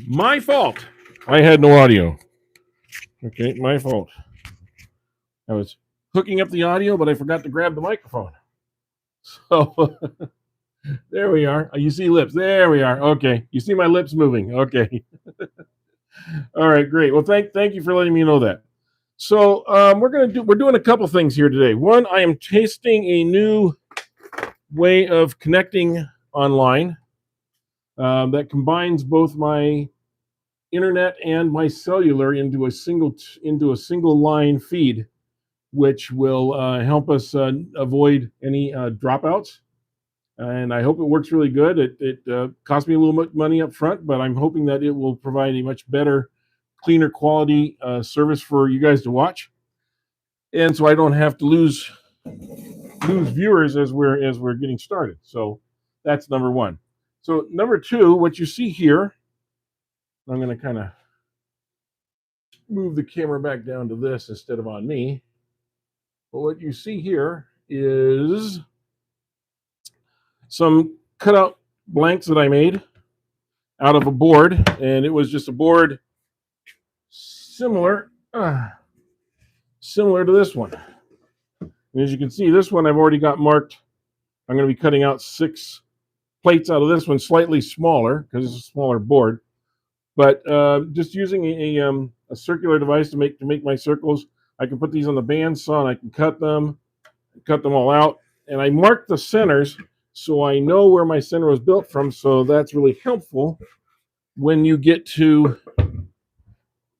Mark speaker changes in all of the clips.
Speaker 1: My fault. I had no audio. Okay, my fault. I was hooking up the audio, but I forgot to grab the microphone. So there we are. You see lips. There we are. Okay. You see my lips moving. Okay. All right, great. Well, thank you for letting me know that. So we're doing a couple things here today. One, I am tasting a new way of connecting online that combines both my internet and my cellular into a single line feed, which will help us avoid any dropouts. And I hope it works really good. It cost me a little bit money up front, but I'm hoping that it will provide a much better, cleaner quality service for you guys to watch, and so I don't have to lose viewers as we're getting started. So that's number one. So number two, what you see here, I'm going to kind of move the camera back down to this instead of on me. But what you see here is some cutout blanks that I made out of a board, and it was just a board similar to this one. And as you can see, this one I've already got marked. I'm going to be cutting out 6 plates out of this one, slightly smaller because it's a smaller board. But just using a circular device to make my circles, I can put these on the bandsaw and I can cut them all out. And I marked the centers so I know where my center was built from. So that's really helpful when you get to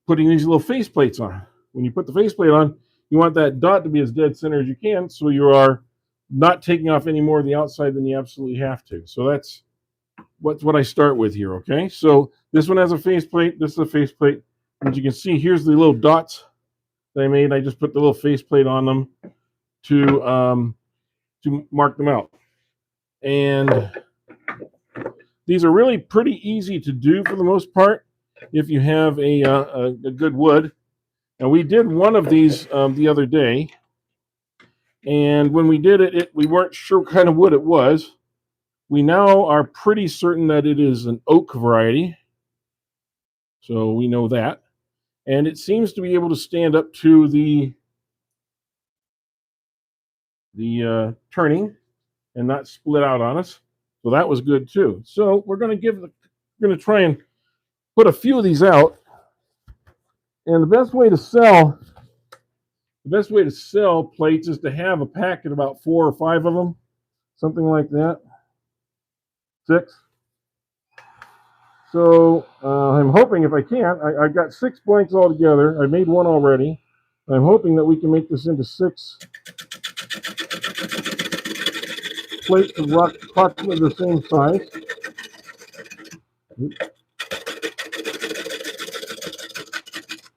Speaker 1: putting these little face plates on. When you put the faceplate on, you want that dot to be as dead center as you can, so you are not taking off any more of the outside than you absolutely have to. So that's what I start with here, okay? So this one has a faceplate. This is a faceplate. As you can see, here's the little dots that I made. I just put the little faceplate on them to mark them out. And these are really pretty easy to do for the most part if you have a good wood. And we did one of these the other day, and when we did it, we weren't sure what kind of wood it was. We now are pretty certain that it is an oak variety, so we know that. And it seems to be able to stand up to the turning and not split out on us. So that was good too. So we're going to try and put a few of these out. And the best way to sell plates is to have a packet, about 4 or 5 of them, something like that. 6. So I'm hoping, if I can, I've got 6 blanks altogether. I made one already. I'm hoping that we can make this into 6 plates of rock approximately the same size.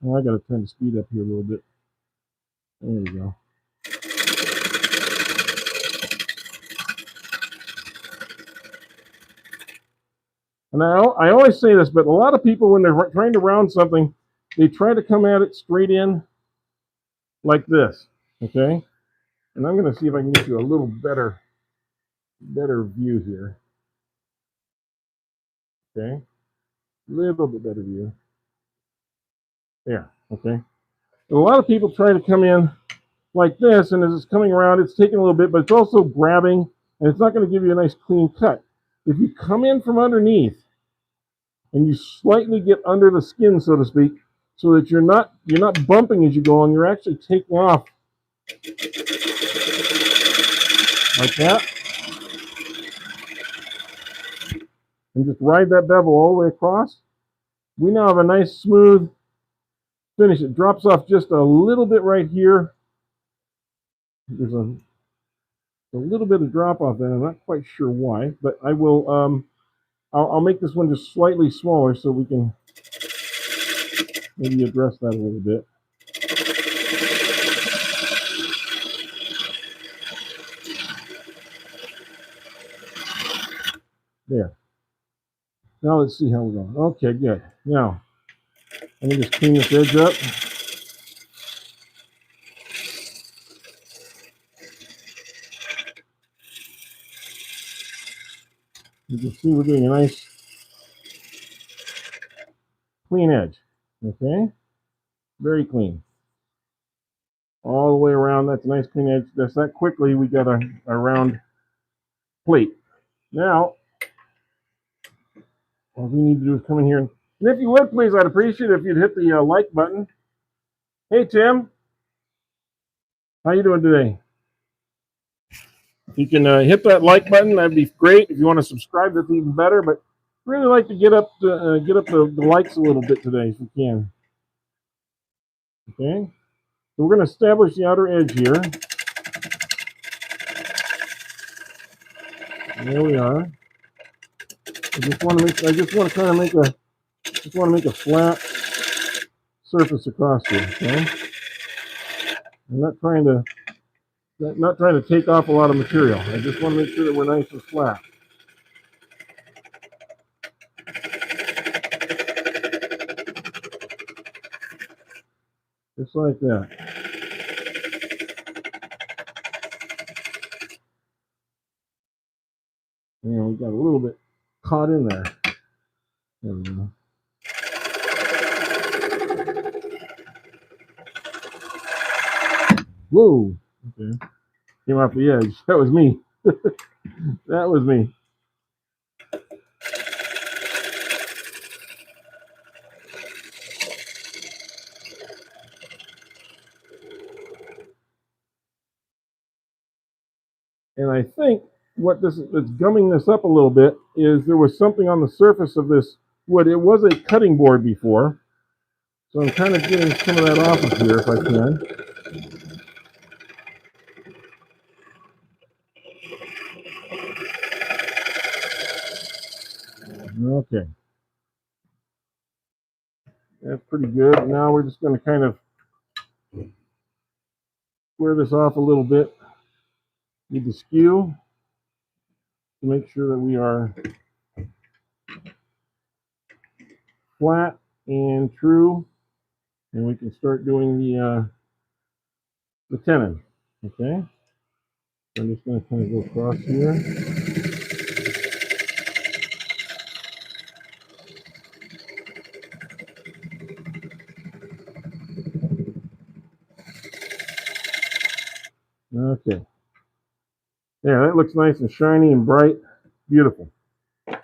Speaker 1: Oh, I got to turn the speed up here a little bit. There we go. And I always say this, but a lot of people, when they're trying to round something, they try to come at it straight in like this, okay? And I'm going to see if I can get you a little better view here. Okay? A little bit better view. There, okay? And a lot of people try to come in like this, and as it's coming around, it's taking a little bit, but it's also grabbing, and it's not going to give you a nice clean cut. If you come in from underneath and you slightly get under the skin, so to speak, so that you're not bumping as you go on, you're actually taking off like that, and just ride that bevel all the way across. We now have a nice smooth finish. It drops off just a little bit right here. There's a little bit of drop off there. I'm not quite sure why, but I will. I'll make this one just slightly smaller so we can maybe address that a little bit. There. Now let's see how we're going. Okay, good. Now, let me just clean this edge up. You can see we're getting a nice clean edge. Okay, very clean. All the way around, that's a nice clean edge. That's that quickly, we got a round plate. Now, all we need to do is come in here. And if you would, please, I'd appreciate it if you'd hit the like button. Hey, Tim. How you doing today? You can hit that like button. That'd be great. If you want to subscribe, that's even better. But really like to get up the likes a little bit today, if you can. Okay. So we're going to establish the outer edge here. There we are. I just want to kind of make a flat surface across here. Okay. I'm not trying to take off a lot of material. I just want to make sure that we're nice and flat. Just like that. And we got a little bit caught in there. There we go. Whoa. Okay. Came off the edge. That was me. That was me. And I think what that's gumming this up a little bit is there was something on the surface of this wood. It was a cutting board before. So I'm kind of getting some of that off of here if I can. Okay. That's pretty good. Now we're just going to kind of square this off a little bit. Need the skew to make sure that we are flat and true, and we can start doing the tenon. Okay. So I'm just going to kind of go across here. Okay. Yeah, that looks nice and shiny and bright. Beautiful.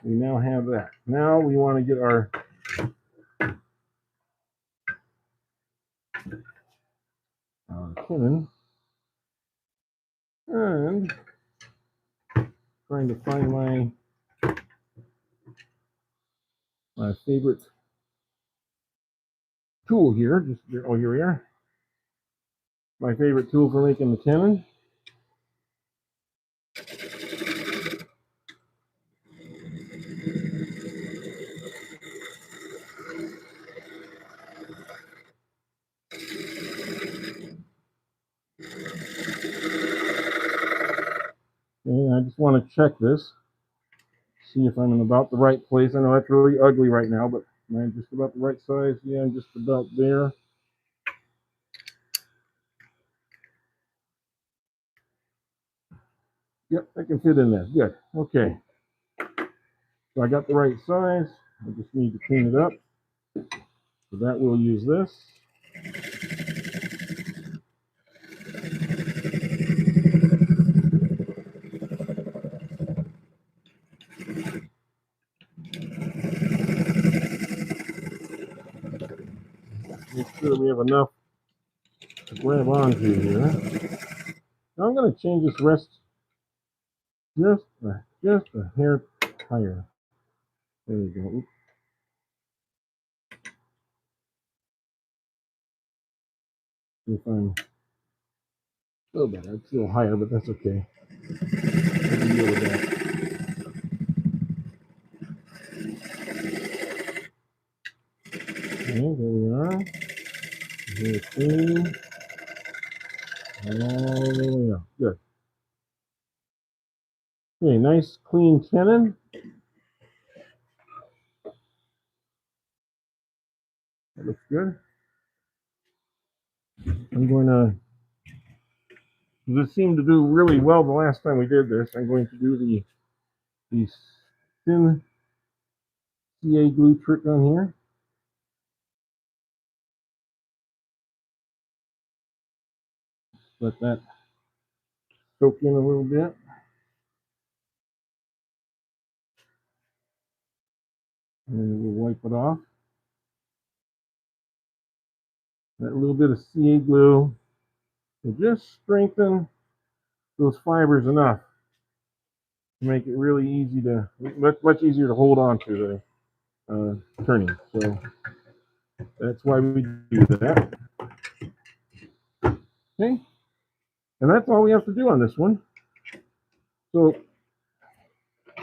Speaker 1: We now have that. Now we want to get our tenon and trying to find my favorite tool here. Here we are. My favorite tool for making the tenon. And I just want to check this, see if I'm in about the right place. I know that's really ugly right now, but am I just about the right size? Yeah, I'm just about there. Yep, I can fit in there. Good. Okay. So I got the right size. I just need to clean it up. For that, we'll use this. Make sure we have enough to grab onto here. Now I'm going to change this rest just a hair higher. There we go. Oops. If I'm a little better, it's a little higher, but that's okay. I can deal with that. Okay, there we are. Very clean. All the way up. Good. Okay, nice clean tenon. That looks good. I'm going to, this seemed to do really well the last time we did this. I'm going to do the thin CA glue trick on here. let that soak in a little bit. And we'll wipe it off. That little bit of CA glue will just strengthen those fibers enough to make it really easy to, much easier to hold on to the turning. So that's why we do that. Okay, and that's all we have to do on this one. So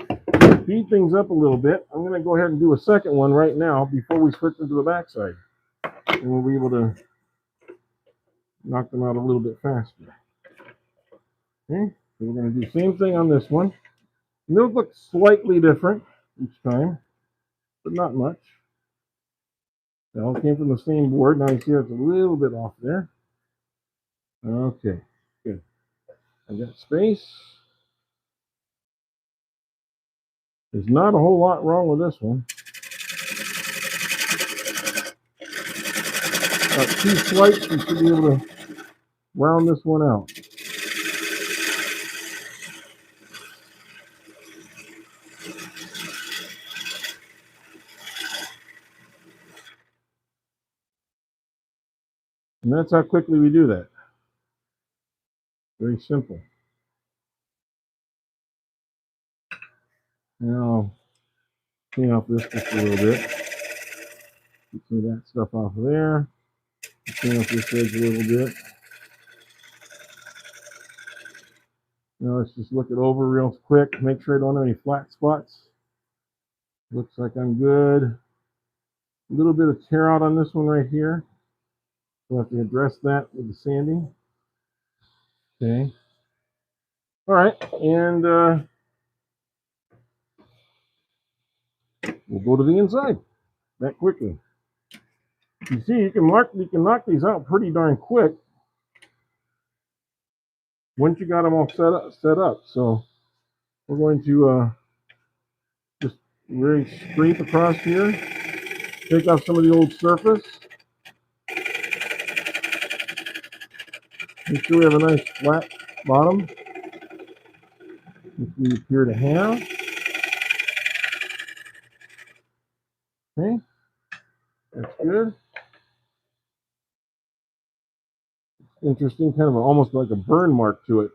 Speaker 1: to speed things up a little bit, I'm going to go ahead and do a second one right now before we switch into the backside, and we'll be able to knock them out a little bit faster. Okay, so we're going to do the same thing on this one. And they'll look slightly different each time, but not much. They all came from the same board. Now you see that's a little bit off there. Okay, good. I got space. There's not a whole lot wrong with this one. About 2 swipes, you should be able to round this one out. And that's how quickly we do that. Very simple. Now I'll clean off this just a little bit. Get some of that stuff off of there. Clean off this edge a little bit. Now let's just look it over real quick. Make sure I don't have any flat spots. Looks like I'm good. A little bit of tear out on this one right here. We'll have to address that with the sanding. Okay. All right, and we'll go to the inside that quickly. You see, you can knock these out pretty darn quick once you got them all set up. So we're going to just very scrape across here, take off some of the old surface. Make sure we have a nice flat bottom, which we appear to have. Okay, that's good. Interesting, kind of almost like a burn mark to it.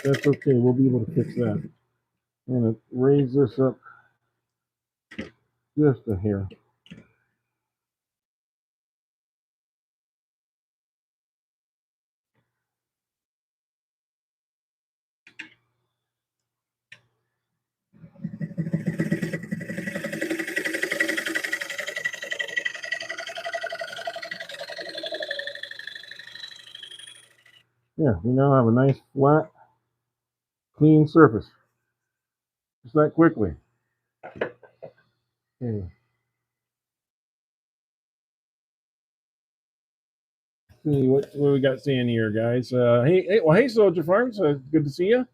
Speaker 1: That's okay, we'll be able to fix that. I'm going to raise this up just a hair. Yeah, we now have a nice flat, clean surface. Just that quickly. Okay. See what we got seeing here, guys. Hey, Soldier Farms, good to see you.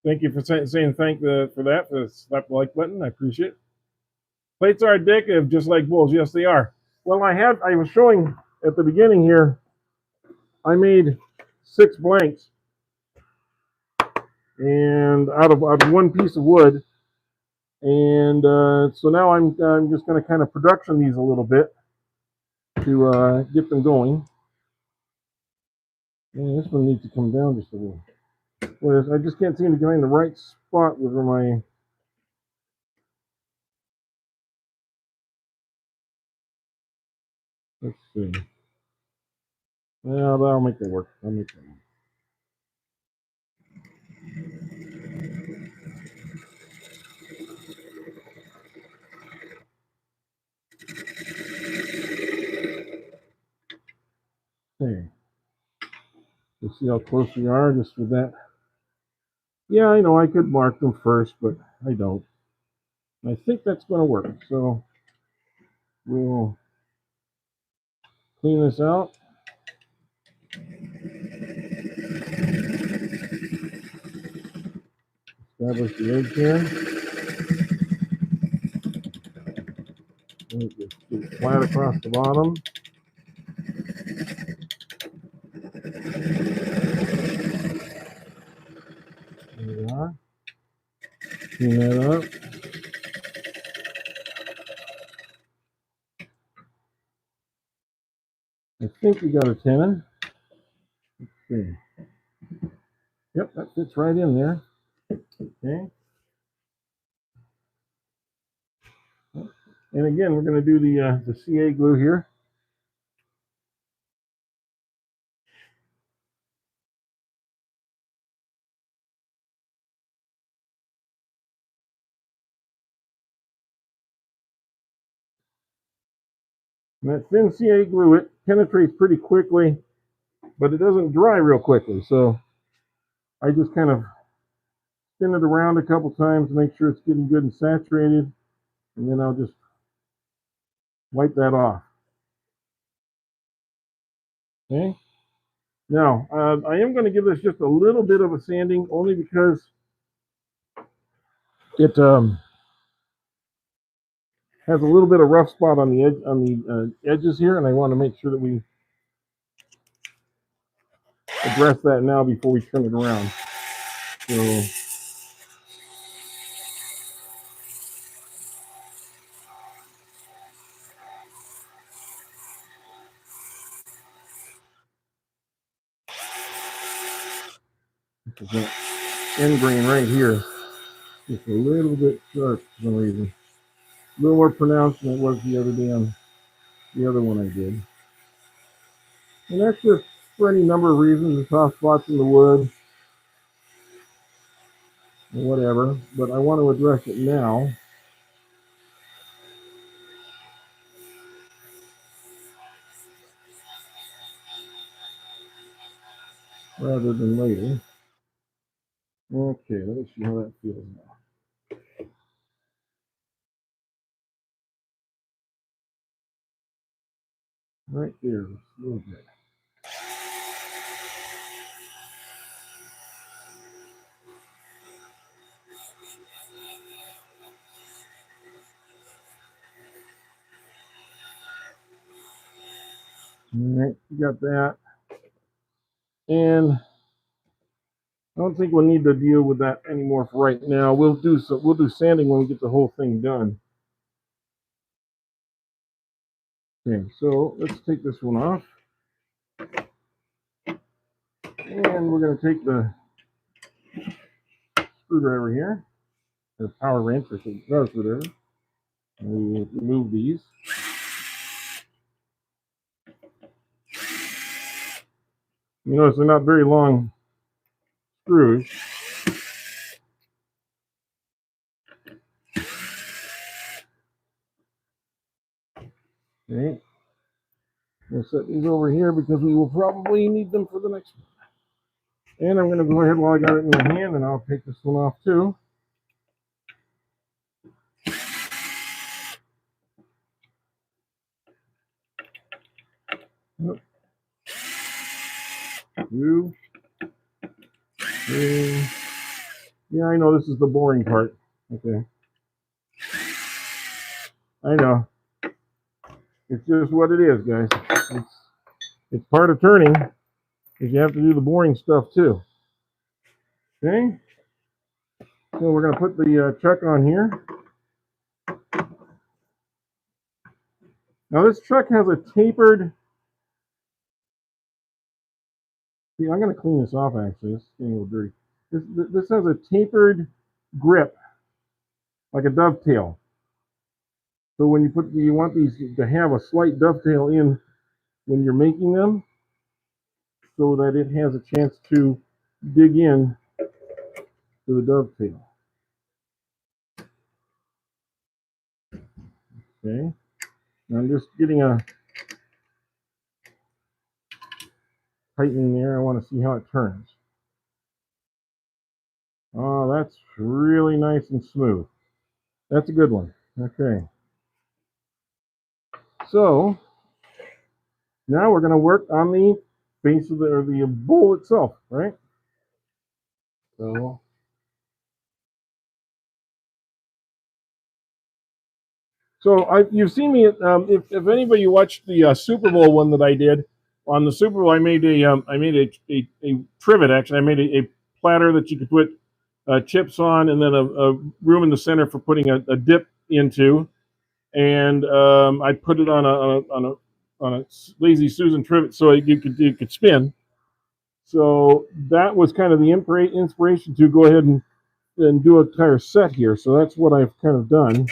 Speaker 1: Thank you for saying for that. For slap the like button, I appreciate it. Plates are addictive, just like bulls. Yes, they are. Well, I was showing at the beginning here. I made 6 blanks, and out of one piece of wood, and so now I'm just going to kind of production these a little bit to get them going. And this one needs to come down just a little. Well, I just can't seem to get in the right spot with my. Let's see. Yeah, that'll make it work. I'll make that work. Okay. We'll see how close we are just with that. Yeah, I know I could mark them first, but I don't. I think that's going to work. So we'll clean this out. Establish the edge here. Get it flat across the bottom. Clean that up. I think we got a tenon. Okay. Yep, that fits right in there. Okay. And again, we're going to do the CA glue here. And that thin CA glue, it penetrates pretty quickly, but it doesn't dry real quickly. So I just kind of spin it around a couple times to make sure it's getting good and saturated. And then I'll just wipe that off. Okay. Now, I am going to give this just a little bit of a sanding, only because it has a little bit of rough spot on the edge, on the edges here, and I want to make sure that we address that now before we turn it around. So that end grain right here is a little bit sharp for some reason. A little more pronounced than it was the other day on the other one I did. And that's just for any number of reasons, the soft spots in the wood, or whatever. But I want to address it now. Rather than later. Okay, let's see how that feels now. Right there, a little bit. All right, you got that. And I don't think we'll need to deal with that anymore for right now. We'll do sanding when we get the whole thing done. Okay, so let's take this one off. And we're going to take the screwdriver here, the power wrench or power screwdriver, and we remove these. You notice they're not very long screws. Okay. We'll set these over here because we will probably need them for the next one. And I'm going to go ahead while I got it in my hand, and I'll take this one off too. Yep. 2, 3. Yeah, I know this is the boring part. Okay. I know. It's just what it is, guys. It's part of turning, because you have to do the boring stuff too. Okay. So we're going to put the chuck on here. Now this chuck has a tapered. See, I'm going to clean this off actually. It's getting a little dirty. This has a tapered grip, like a dovetail. So when you want these to have a slight dovetail in when you're making them, so that it has a chance to dig in to the dovetail. Okay. Now I'm just getting a tightening there. I want to see how it turns. Oh, that's really nice and smooth. That's a good one. Okay. So now we're going to work on the base of the bowl itself, right? So you've seen me. If anybody watched the Super Bowl one that I did on the Super Bowl, I made a trivet. Actually, I made a platter that you could put chips on, and then a room in the center for putting a dip into. And I put it on a lazy Susan trivet so you could spin. So that was kind of the inspiration to go ahead and do a entire set here. So that's what I've kind of done.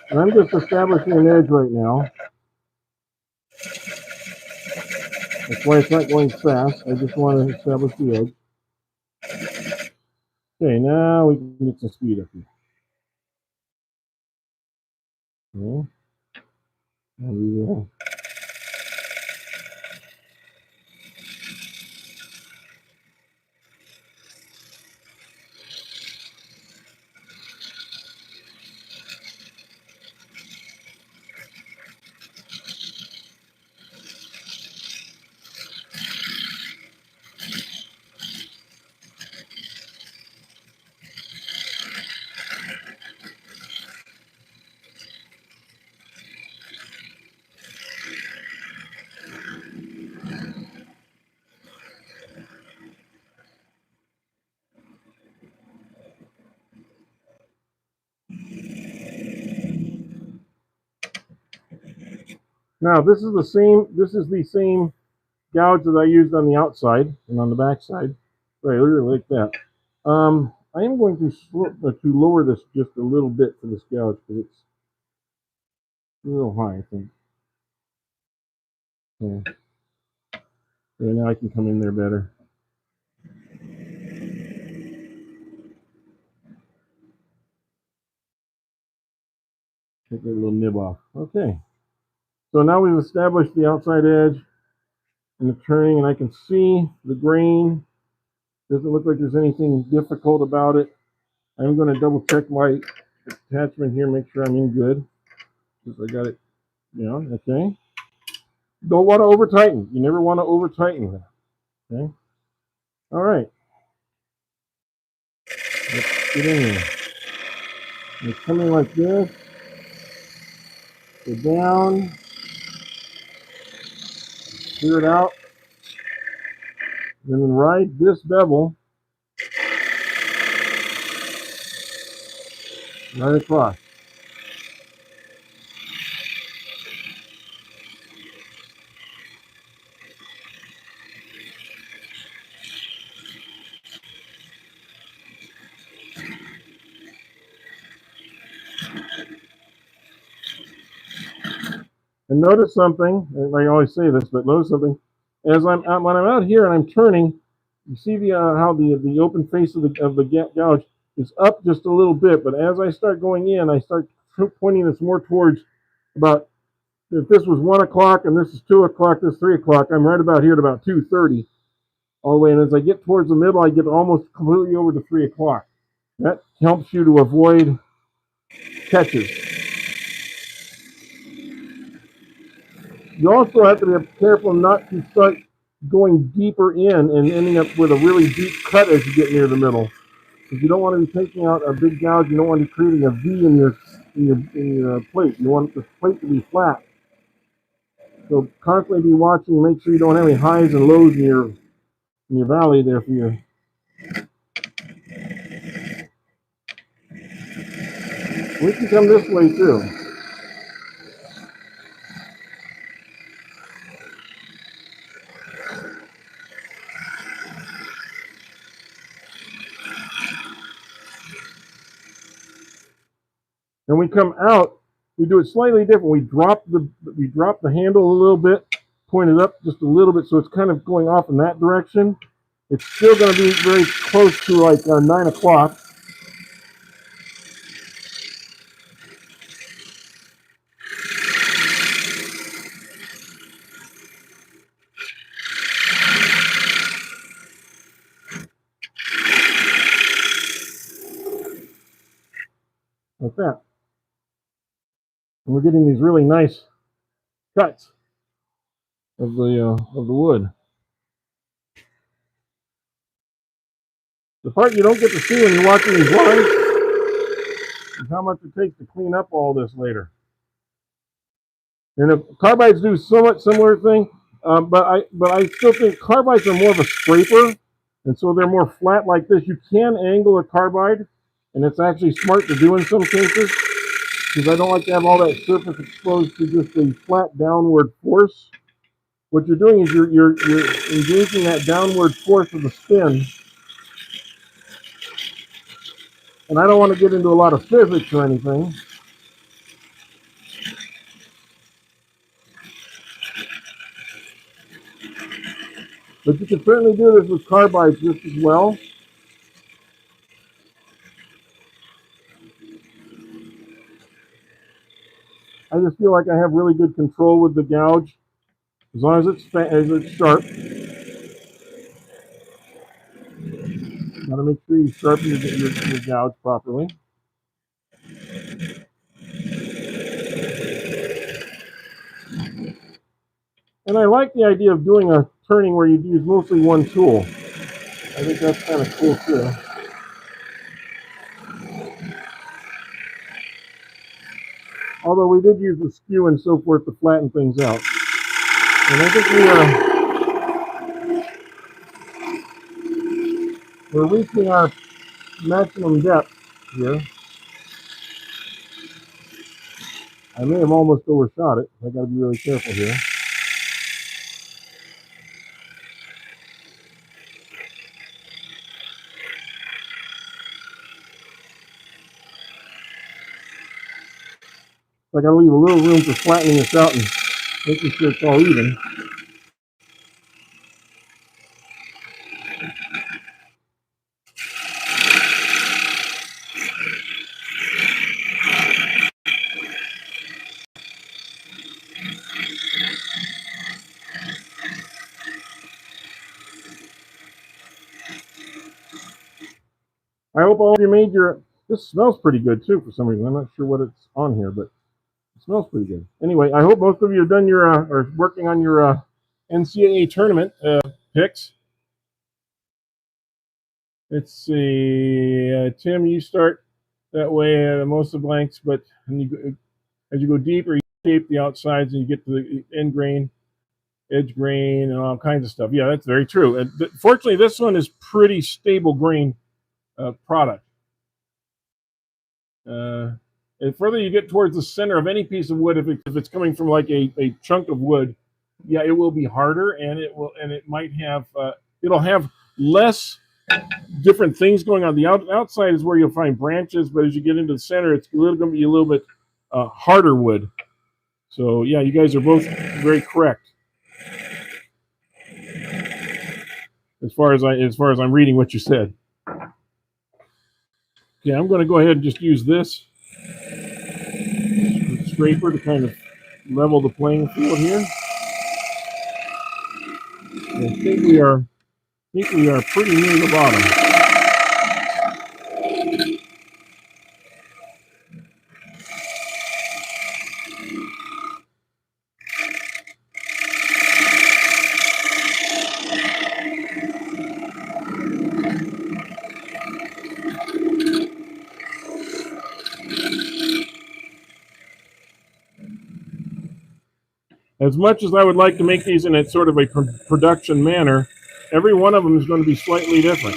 Speaker 1: And I'm just establishing an edge right now. That's why it's not going fast. I just want to establish the edge. Okay, now we can get some speed up here. Okay. And we will. Now this is the same gouge that I used on the outside and on the back side. Right, literally like that. I am going to lower this just a little bit for this gouge because it's a little high, I think. Yeah. Yeah, now I can come in there better. Take that little nib off. Okay. So now we've established the outside edge and the turning, and I can see the grain. Doesn't look like there's anything difficult about it. I'm going to double check my attachment here, make sure I'm in good. Because I got it, okay. Don't want to over tighten. You never want to over tighten that. Okay. All right. Let's get in there. It's coming like this. Go down. Clear it out. And then ride this bevel right across. And notice something, and I always say this, but notice something. As when I'm out here and I'm turning, you see how the open face of the gouge is up just a little bit, but as I start going in, I start pointing this more towards about, if this was 1 o'clock and this is 2 o'clock, this is 3 o'clock, I'm right about here at about 2:30 all the way. And as I get towards the middle, I get almost completely over to 3 o'clock. That helps you to avoid catches. You also have to be careful not to start going deeper in and ending up with a really deep cut as you get near the middle. Because you don't want to be taking out a big gouge. You don't want to be creating a V in your plate. You want the plate to be flat. So constantly be watching. Make sure you don't have any highs and lows in your valley there for your. We can come this way too. And we come out, we do it slightly different. We drop the handle a little bit, point it up just a little bit, so it's kind of going off in that direction. It's still going to be very close to like 9 o'clock. Like that. And we're getting these really nice cuts of the wood. The part you don't get to see when you're watching these lines is how much it takes to clean up all this later. And if carbides do so much similar thing, but I still think carbides are more of a scraper And so they're more flat like this. You can angle a carbide, and it's actually smart to do in some cases, because I don't like to have all that surface exposed to just a flat downward force. What you're doing is you're engaging that downward force of the spin. And I don't want to get into a lot of physics or anything. But you can certainly do this with carbides just as well. I just feel like I have really good control with the gouge, as long as it's sharp. Got to make sure you sharpen your gouge properly. And I like the idea of doing a turning where you use mostly one tool. I think that's kind of cool too. Although we did use the skew and so forth to flatten things out. And I think we're reaching our maximum depth here. I may have almost overshot it. I got to be really careful here. So I got to leave a little room for flattening this out and making sure it's all even. I hope all of you made your. This smells pretty good too for some reason. I'm not sure what it's on here, but it smells pretty good. Anyway, I hope most of you have done your are working on your NCAA tournament picks. Let's see, Tim, you start that way. Most of the blanks, but as you go deeper, you shape the outsides and you get to the end grain, edge grain, and all kinds of stuff. Yeah, that's very true. And fortunately, this one is pretty stable grain product. And further you get towards the center of any piece of wood, if it's coming from like a chunk of wood, yeah, it will be harder, and it might have it'll have less different things going on. The outside is where you'll find branches, but as you get into the center, it's going to be a little bit harder wood. So yeah, you guys are both very correct as far as I'm reading what you said. Okay, I'm going to go ahead and just use this scraper to kind of level the playing field here. I think we are pretty near the bottom. As much as I would like to make these in a sort of a production manner, every one of them is going to be slightly different.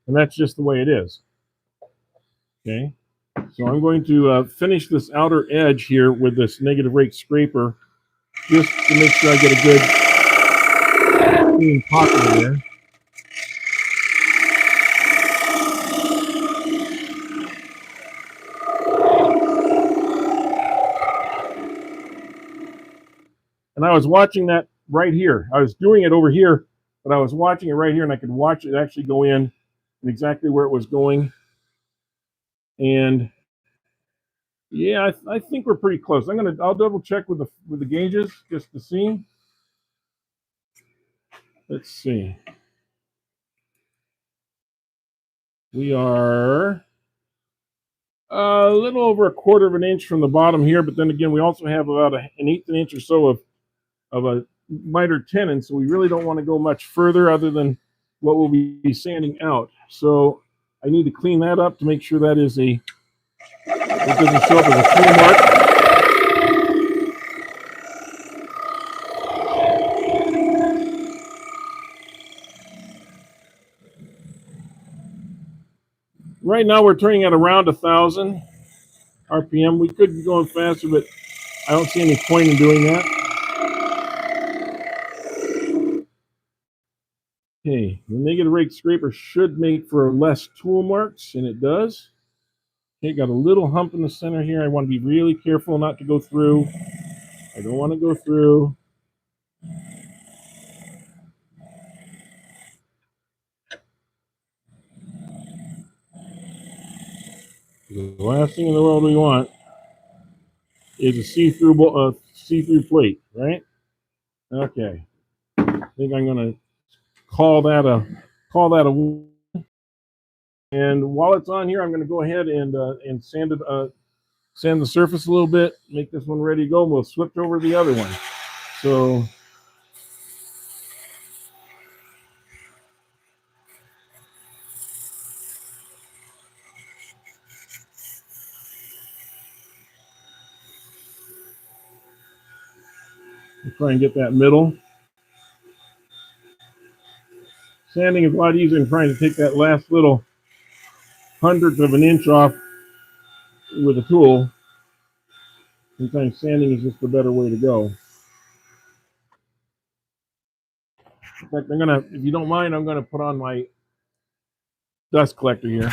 Speaker 1: And that's just the way it is. Okay, so I'm going to finish this outer edge here with this negative rake scraper, just to make sure I get a good clean pocket in there. And I was watching that right here. I was doing it over here, but I was watching it right here, and I could watch it actually go in exactly where it was going. And yeah, I think we're pretty close. I'll double check with the gauges just to see. Let's see. We are a little over 1/4 of an inch from the bottom here, but then again, we also have about an 1/8 inch or so of a miter tenon, so we really don't want to go much further other than what we'll be sanding out. So I need to clean that up to make sure that it doesn't show up as a tool mark. Right now we're turning at around 1,000 RPM. We could be going faster, but I don't see any point in doing that. Okay, the negative rate scraper should make for less tool marks, and it does. Okay, got a little hump in the center here. I want to be really careful not to go through. I don't want to go through. The last thing in the world we want is a see-through plate, right? Okay. I think I'm going to call that a. And while it's on here, I'm going to go ahead and sand the surface a little bit, make this one ready to go, and we'll switch over to the other one. So we'll try and get that middle. Sanding is a lot easier than trying to take that last little hundredth of an inch off with a tool. Sometimes sanding is just the better way to go. In fact, if you don't mind, I'm gonna put on my dust collector here.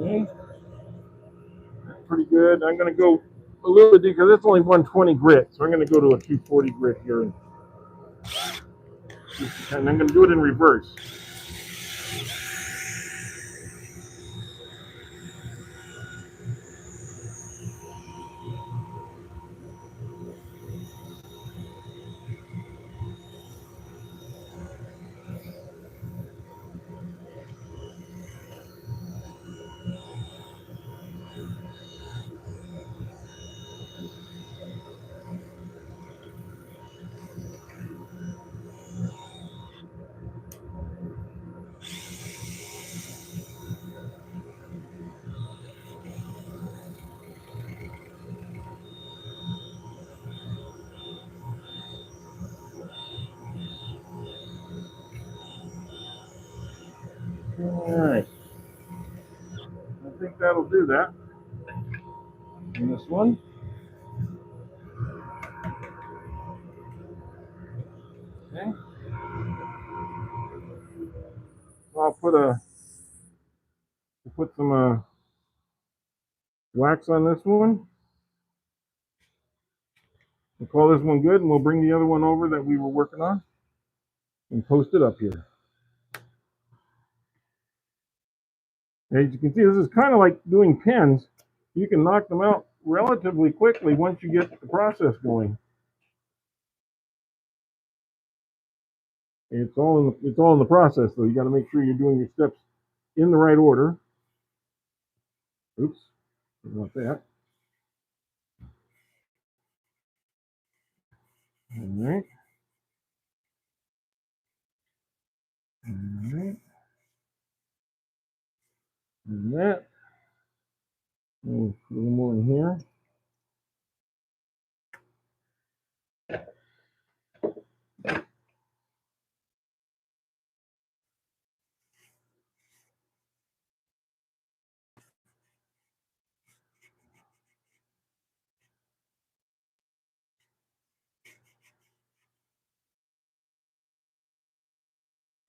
Speaker 1: Okay, pretty good. I'm gonna go a little bit deeper. It's only 120 grit, so I'm gonna go to a 240 grit here, and I'm gonna do it in reverse. All right, I think that'll do that. And this one. Okay. So I'll put some wax on this one. We'll call this one good, and we'll bring the other one over that we were working on and post it up here. As you can see, this is kind of like doing pens. You can knock them out relatively quickly once you get the process going. It's all in the process, though. You got to make sure you're doing your steps in the right order. Oops, didn't want that. All right. All right. And that. We'll put a little more in here.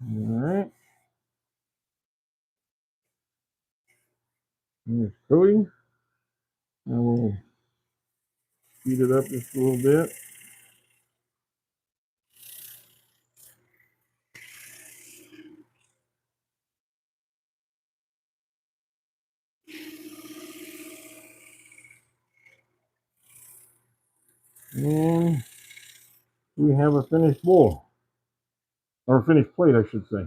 Speaker 1: All right. Here's coating. Now we'll speed it up just a little bit. we have a finished bowl, or finished plate, I should say.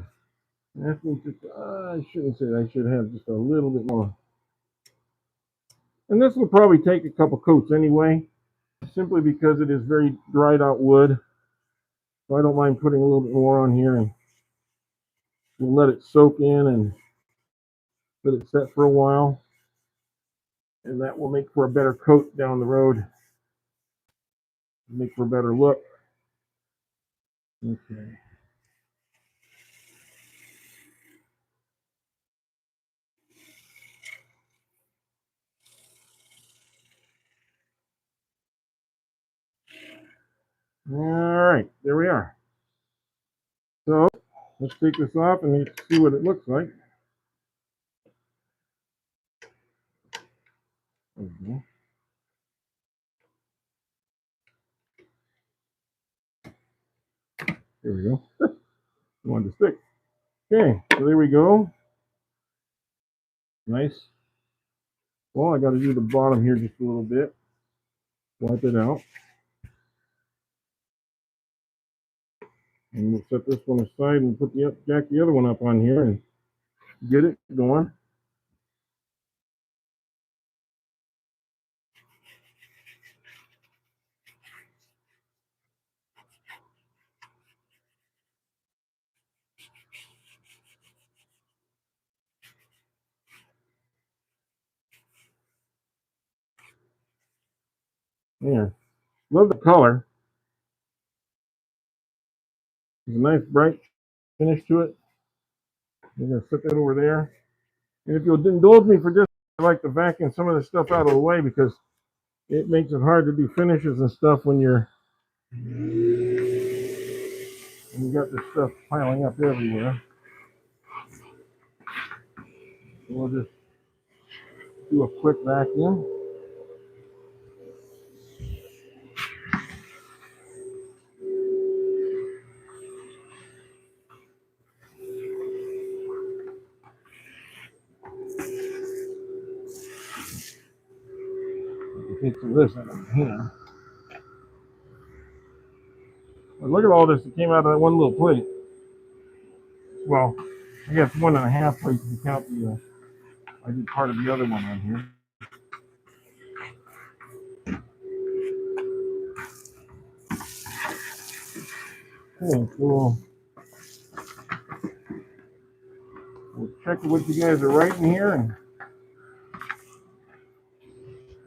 Speaker 1: That means I shouldn't say that. I should have just a little bit more. And this will probably take a couple coats anyway, simply because it is very dried out wood. So I don't mind putting a little bit more on here, and we'll let it soak in and let it set for a while. And that will make for a better coat down the road, make for a better look. Okay. All right, there we are. So let's take this off and let's see what it looks like. Okay. There we go. Wanted to stick. Okay, so there we go. Nice. Well, I got to do the bottom here just a little bit. Wipe it out. And we'll set this one aside and put jack the other one up on here and get it going. Yeah, love the color. There's a nice bright finish to it. I'm gonna set that over there. And if you'll indulge me for just, I like to vacuum some of this stuff out of the way because it makes it hard to do finishes and stuff when you got this stuff piling up everywhere. So we'll just do a quick vacuum. Take some of this out of here. But look at all this that came out of that one little plate. Well, I guess 1.5 plates if you count the. I did part of the other one on here. Cool. So we'll check what you guys are writing here and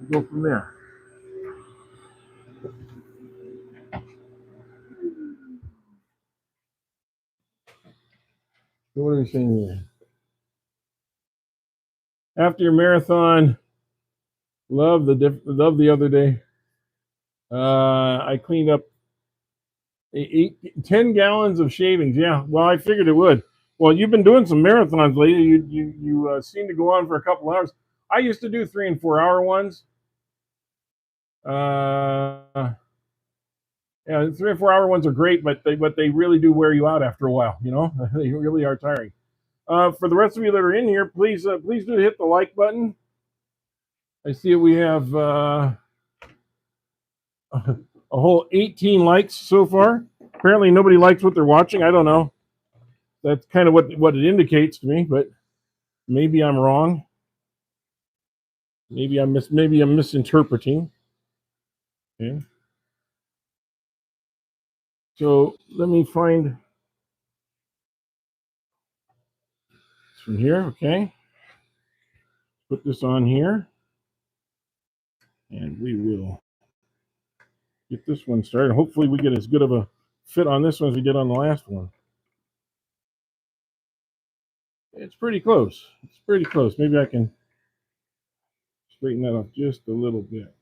Speaker 1: we'll go from there. So what are we saying here? After your marathon, love the other day. I cleaned up 10 gallons of shavings. Yeah, well, I figured it would. Well, you've been doing some marathons lately. You seem to go on for a couple hours. I used to do 3 and 4 hour ones. Yeah, 3 and 4 hour ones are great, but they really do wear you out after a while. You know, they really are tiring. For the rest of you that are in here, please do hit the like button. I see we have a whole 18 likes so far. Apparently, nobody likes what they're watching. I don't know. That's kind of what it indicates to me, but maybe I'm wrong. Maybe I'm misinterpreting. Okay. So let me find from here. Okay. Put this on here, and we will get this one started. Hopefully, we get as good of a fit on this one as we did on the last one. It's pretty close. It's pretty close. Maybe I can straighten that off just a little bit.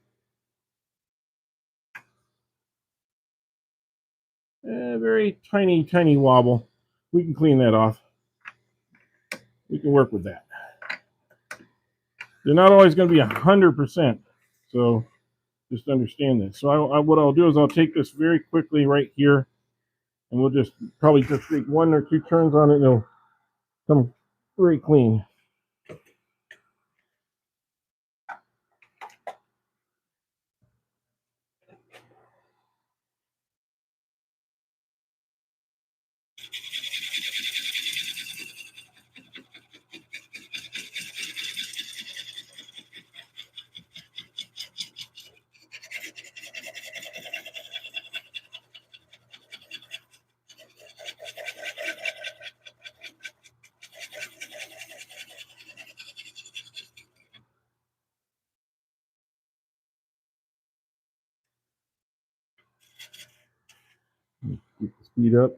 Speaker 1: Very tiny, tiny wobble. We can clean that off. We can work with that. They're not always going to be 100%. So just understand that. So what I'll do is I'll take this very quickly right here, and we'll just probably just take 1 or 2 turns on it, and it'll come very clean. speed up.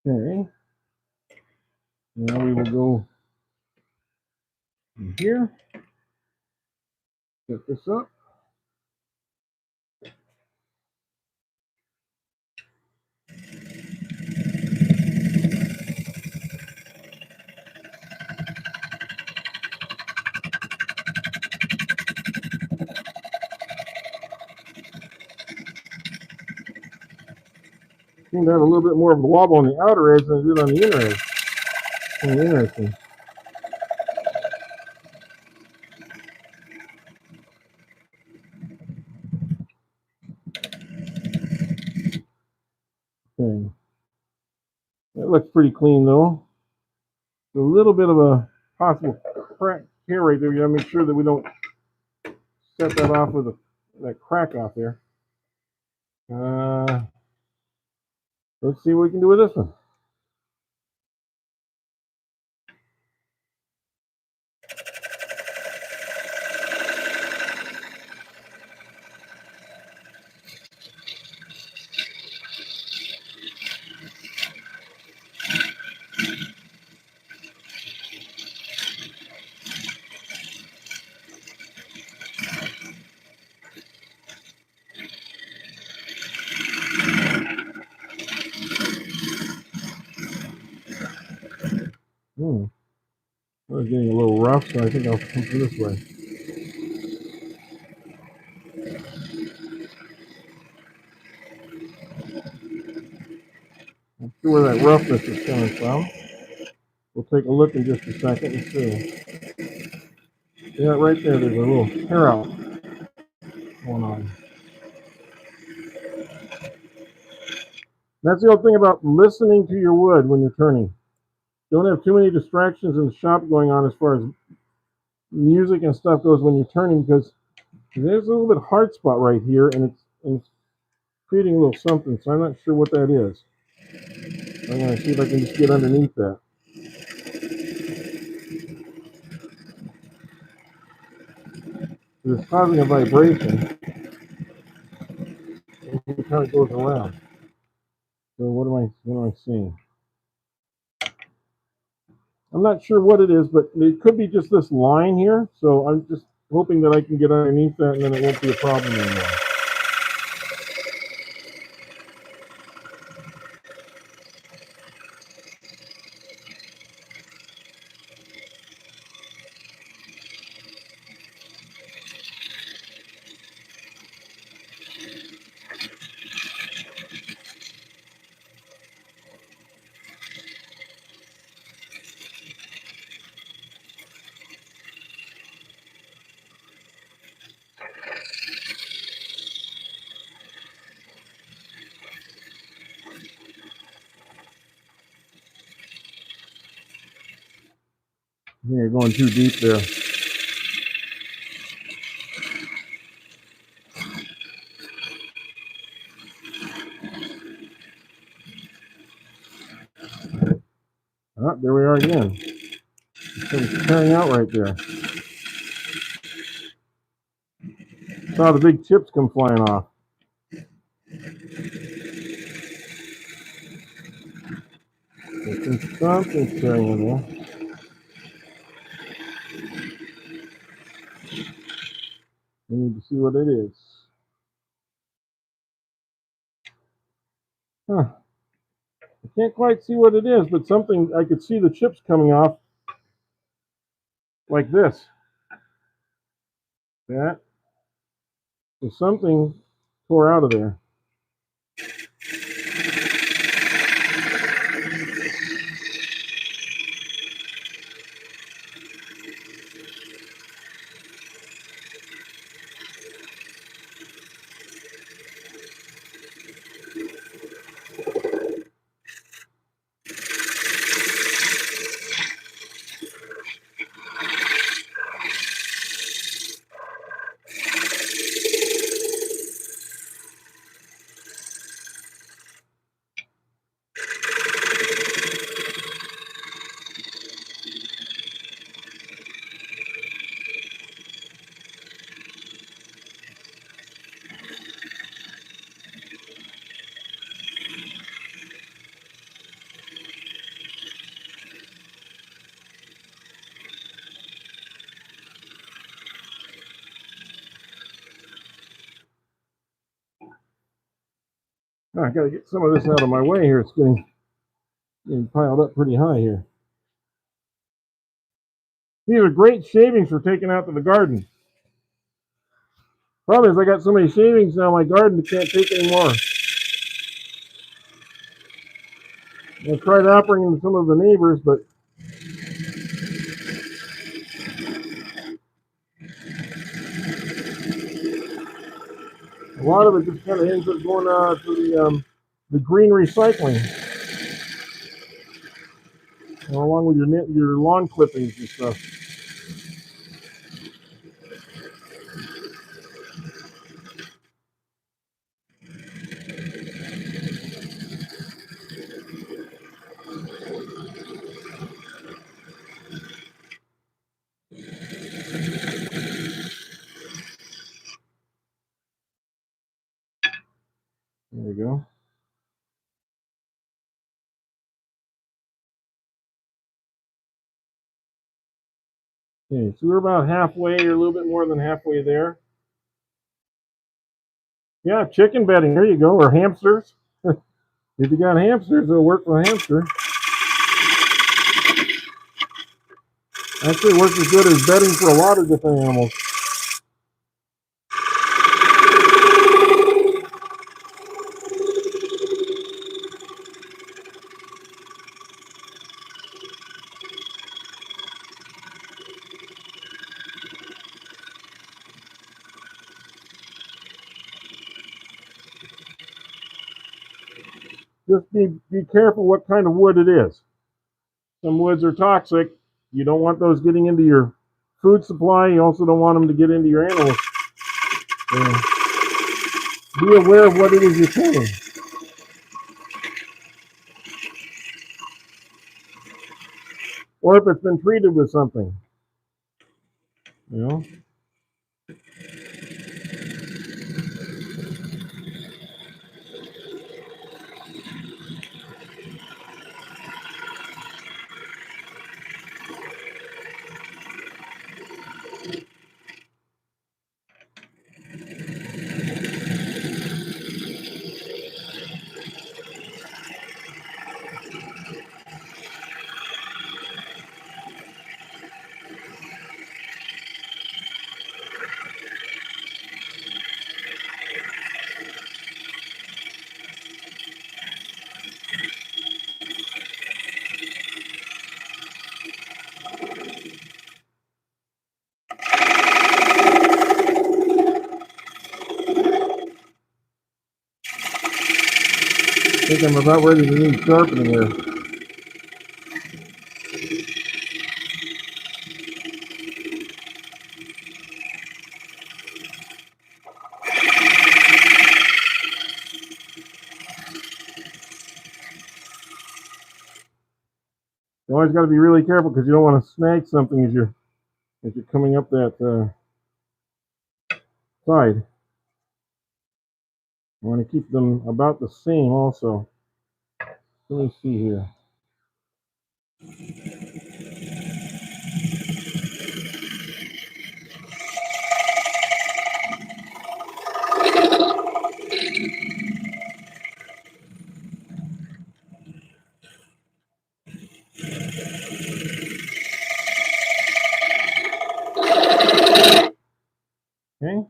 Speaker 1: Okay. Now we will go in here. Set this up. Seem to have a little bit more of a wobble on the outer edge than it did on the inner edge. Kind of interesting. Okay. That looks pretty clean though. A little bit of a possible crack here right there. You gotta make sure that we don't set that off with that crack off there. Let's see what we can do with this one. It's getting a little rough, so I think I'll come through this way. Let's see where that roughness is coming from. We'll take a look in just a second and see. Yeah, right there, there's a little hair out going on. That's the old thing about listening to your wood when you're turning. Don't have too many distractions in the shop going on as far as music and stuff goes when you're turning, because there's a little bit hard spot right here, and it's creating a little something, so I'm not sure what that is. I'm going to see if I can just get underneath that. It's causing a vibration, and it kind of goes around. So what am I seeing? I'm not sure what it is, but it could be just this line here. So I'm just hoping that I can get underneath that, and then it won't be a problem anymore. I think you're going too deep there. Oh, there we are again. It's tearing out right there. Saw the big chips come flying off. There's something tearing in there. We need to see what it is. Huh. I can't quite see what it is, but something, I could see the chips coming off like this. That. So something tore out of there. Now, I got to get some of this out of my way here. It's getting piled up pretty high here. These are great shavings for taking out to the garden. Problem is, I got so many shavings now in my garden I can't take anymore. I tried offering them to some of the neighbors, but a lot of it just kind of ends up going to the green recycling, along with your lawn clippings and stuff. There we go. Okay, so we're about halfway, or a little bit more than halfway there. Yeah, chicken bedding. There you go, or hamsters. If you got hamsters, it'll work for a hamster. Actually, it works as good as bedding for a lot of different animals. Just be careful what kind of wood it is. Some woods are toxic. You don't want those getting into your food supply. You also don't want them to get into your animals. Be aware of what it is you're cutting. Or if it's been treated with something. You know? I think I'm about ready to need sharpening here. You always got to be really careful because you don't want to snag something as you're coming up that side. I want to keep them about the same also. Let me see here. Okay.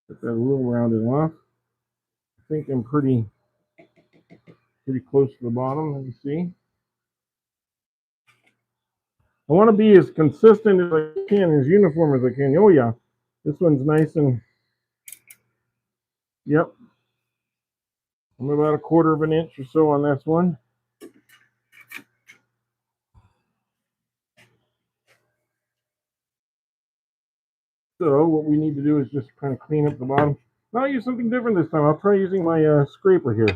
Speaker 1: Get that a little rounded off. I think I'm pretty close to the bottom. Let me see. I want to be as consistent as I can, as uniform as I can. Oh yeah, this one's nice and, yep. I'm about 1/4 of an inch or so on this one. So what we need to do is just kind of clean up the bottom. I'll use something different this time. I'll try using my scraper here.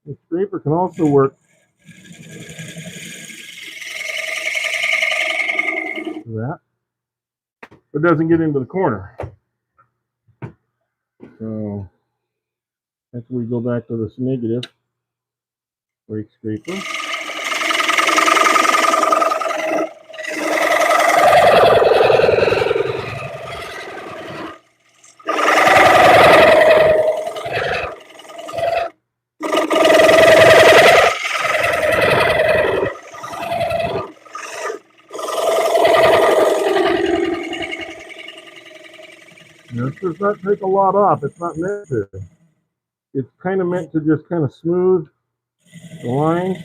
Speaker 1: The scraper can also work for that, but doesn't get into the corner. So that's where we go back to this negative. brake scraper. Now, this does not take a lot off. It's not meant to. It's kind of meant to just kind of smooth the lines.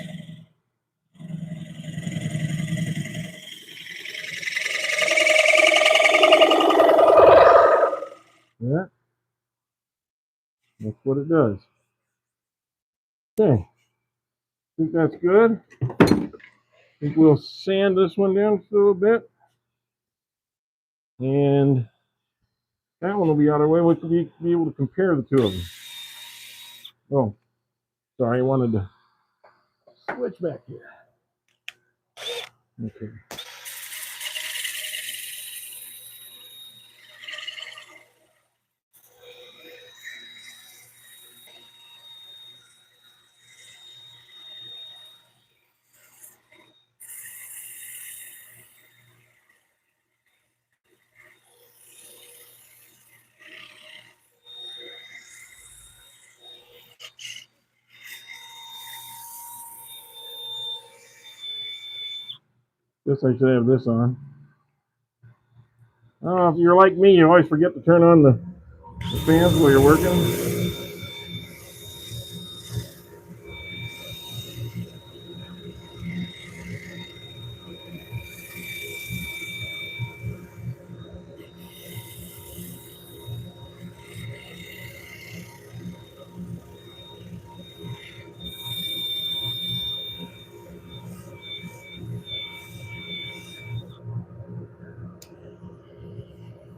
Speaker 1: Yeah, that's what it does. Okay, I think that's good. I think we'll sand this one down just a little bit. And that one will be out of the way. We'll be able to compare the two of them. Oh, sorry, I wanted to switch back here. Okay. Guess I should have this on. Oh, if you're like me, you always forget to turn on the fans while you're working.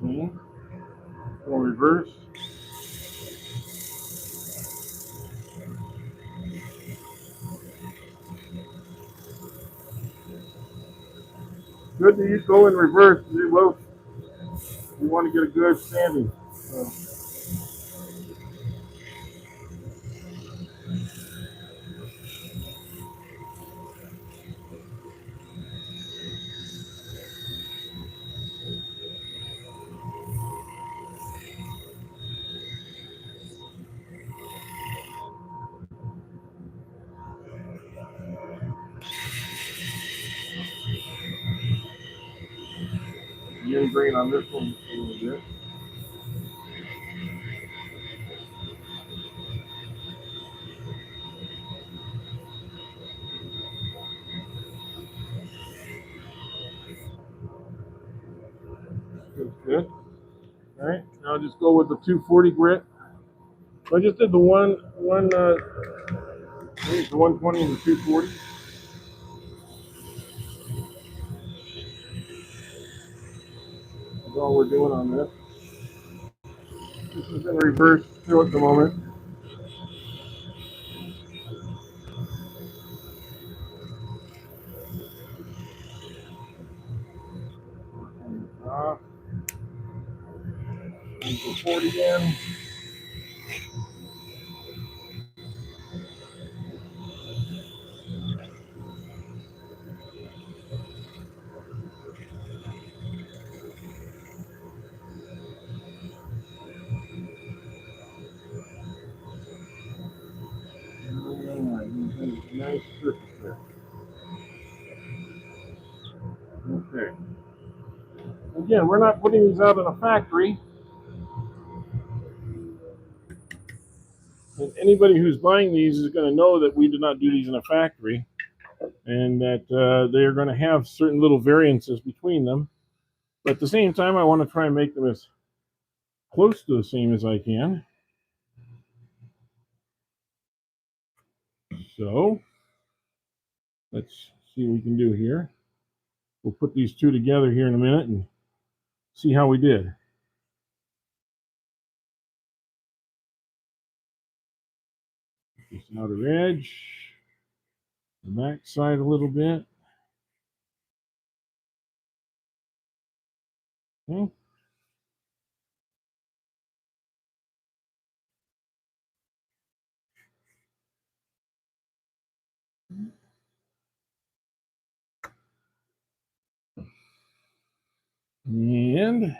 Speaker 1: Okay. Go reverse. Good that you go in reverse. You want to get a good sanding. The end grain on this one a little bit. Good. All right. Now I'll just go with the 240 grit. So I just did the the 120 and the 240. That's all we're doing on this. This is in reverse still at the moment. Uh, 40 again. Nice surface there. Okay. Again, we're not putting these out in a factory. And anybody who's buying these is going to know that we did not do these in a factory, and that they're going to have certain little variances between them. But at the same time, I want to try and make them as close to the same as I can. So let's see what we can do here. We'll put these two together here in a minute and see how we did. This outer edge, the back side a little bit. Okay. And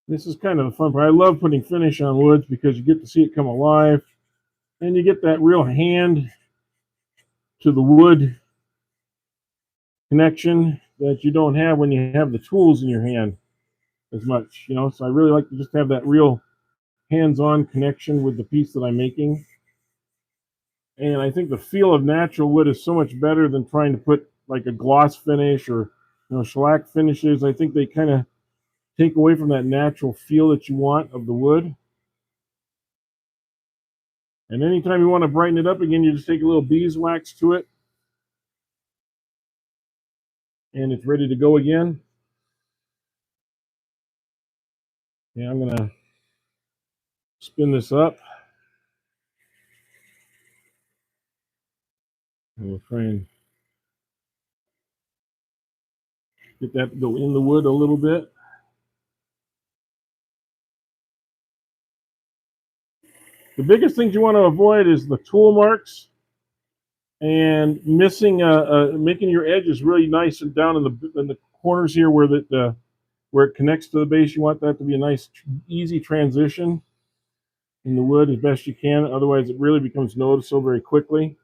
Speaker 1: this is kind of the fun part. I love putting finish on woods because you get to see it come alive, and you get that real hand to the wood connection that you don't have when you have the tools in your hand as much, you know. So I really like to just have that real hands-on connection with the piece that I'm making. And I think the feel of natural wood is so much better than trying to put like a gloss finish or, you know, shellac finishes. I think they kind of take away from that natural feel that you want of the wood. And anytime you want to brighten it up again, you just take a little beeswax to it, and it's ready to go again. Yeah, I'm gonna spin this up, and we'll try and get that to go in the wood a little bit. The biggest things you want to avoid is the tool marks and making your edges really nice and down in the corners here where it connects to the base. You want that to be a nice, easy transition in the wood as best you can. Otherwise, it really becomes noticeable very quickly.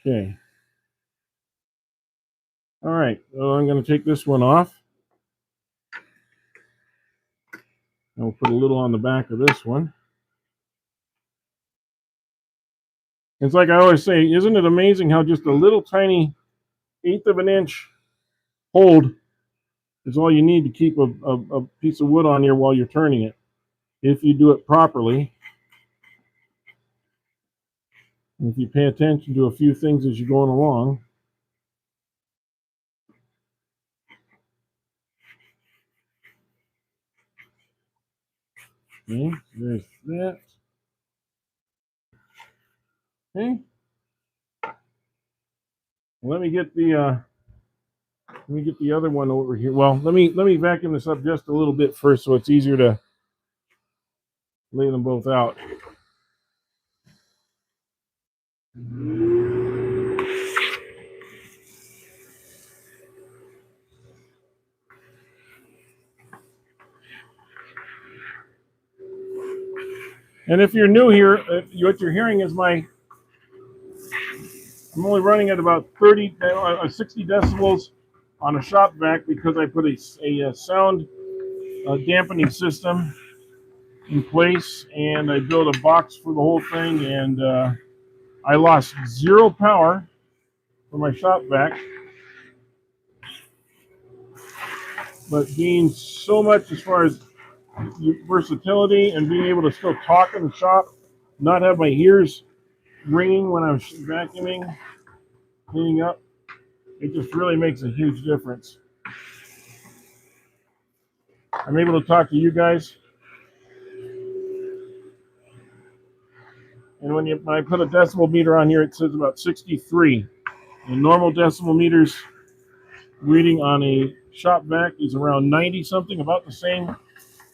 Speaker 1: Okay. All right. So I'm going to take this one off. And we'll put a little on the back of this one. It's like I always say, isn't it amazing how just a little tiny 1/8 of an inch hold is all you need to keep a piece of wood on here while you're turning it, if you do it properly. And if you pay attention to a few things as you're going along. Okay, there's that. Okay. Let me get the other one over here. Well, let me vacuum this up just a little bit first, so it's easier to lay them both out. And if you're new here, what you're hearing is I'm only running at about 60 decibels on a shop vac because I put a sound dampening system in place, and I built a box for the whole thing, and I lost zero power for my shop vac, but gained so much as far as versatility and being able to still talk in the shop, not have my ears ringing when I'm vacuuming, cleaning up. It just really makes a huge difference. I'm able to talk to you guys. And when I put a decibel meter on here, it says about 63. The normal decibel meters reading on a shop vac is around 90 something, about the same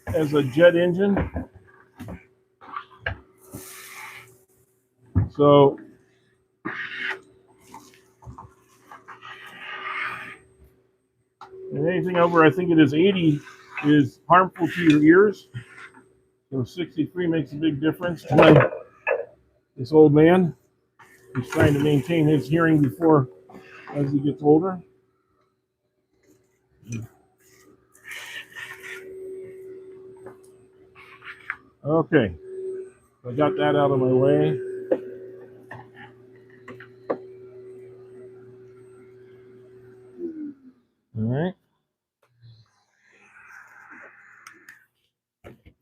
Speaker 1: as a jet engine. So and anything over, I think it is 80, is harmful to your ears. So 63 makes a big difference. This old man is trying to maintain his hearing before as he gets older. Okay, I got that out of my way. All right.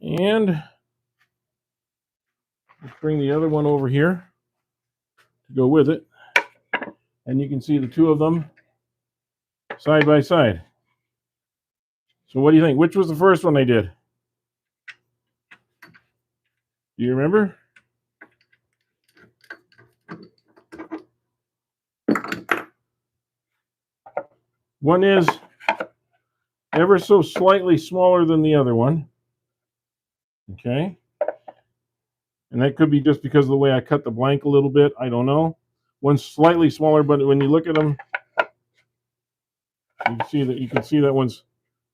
Speaker 1: And let's bring the other one over here to go with it. And you can see the two of them side by side. So what do you think? Which was the first one I did? Do you remember? One is ever so slightly smaller than the other one. Okay. And that could be just because of the way I cut the blank a little bit. I don't know. One's slightly smaller, but when you look at them, you can see that one's